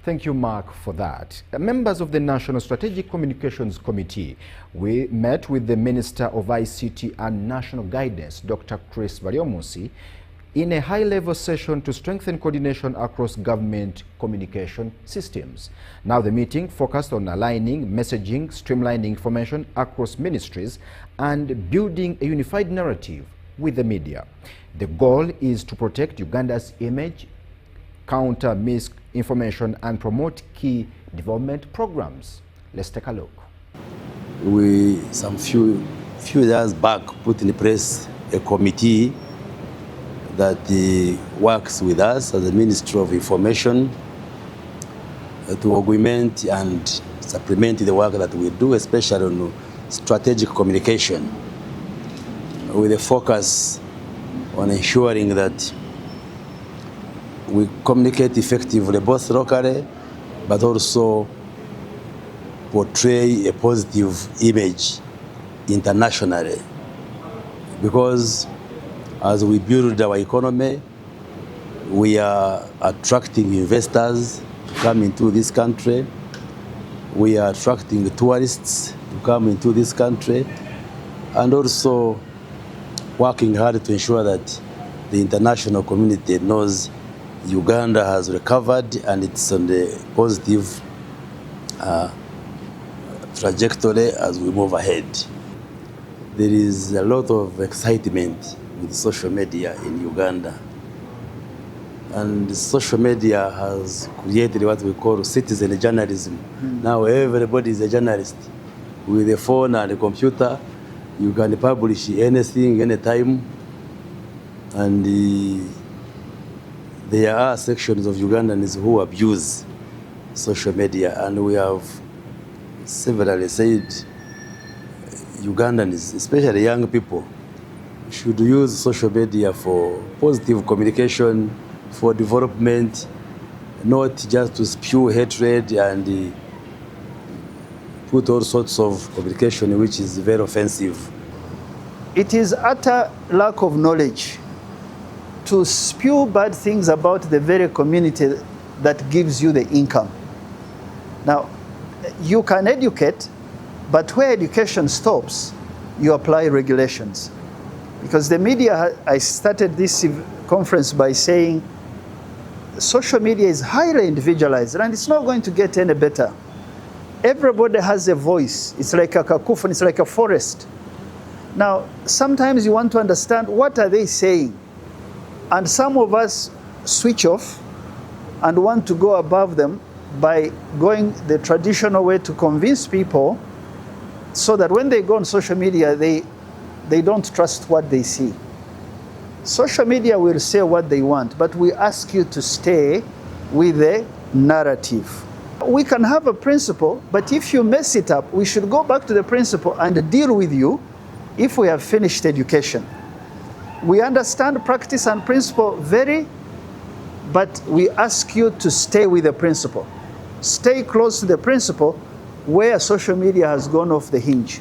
Thank you, Mark, for that. Members of the National Strategic Communications Committee, we met with the Minister of ICT and National Guidance, Dr. Chris Baryomunsi, in a high-level session to strengthen coordination across government communication systems. Now, the meeting focused on aligning messaging, streamlining information across ministries, and building a unified narrative with the media. The goal is to protect Uganda's image, counter misinformation, and promote key development programs. Let's take a look. We, some few years back, put in place a committee that works with us as the Ministry of Information to augment and supplement the work that we do, especially on strategic communication, with a focus on ensuring that we communicate effectively both locally, but also portray a positive image internationally. Because as we build our economy, we are attracting investors to come into this country. We are attracting tourists to come into this country, and also working hard to ensure that the international community knows Uganda has recovered and it's on the positive trajectory as we move ahead. There is a lot of excitement with social media in Uganda. And social media has created what we call citizen journalism. Now everybody is a journalist. With a phone and a computer, you can publish anything, anytime. And there are sections of Ugandans who abuse social media, and we have severally said Ugandans, especially young people, should use social media for positive communication, for development, not just to spew hatred and put all sorts of communication which is very offensive. It is utter lack of knowledge to spew bad things about the very community that gives you the income. Now, you can educate, but where education stops, you apply regulations. Because the media, I started this conference by saying social media is highly individualized and it's not going to get any better. Everybody has a voice. It's like a cacophony, it's like a forest. Now, sometimes you want to understand what are they saying. And some of us switch off and want to go above them by going the traditional way to convince people so that when they go on social media, they don't trust what they see. Social media will say what they want, but we ask you to stay with the narrative. We can have a principle, but if you mess it up, we should go back to the principle and deal with you if we have finished education. We understand practice and principle but we ask you to stay with the principle. Stay close to the principle where social media has gone off the hinge.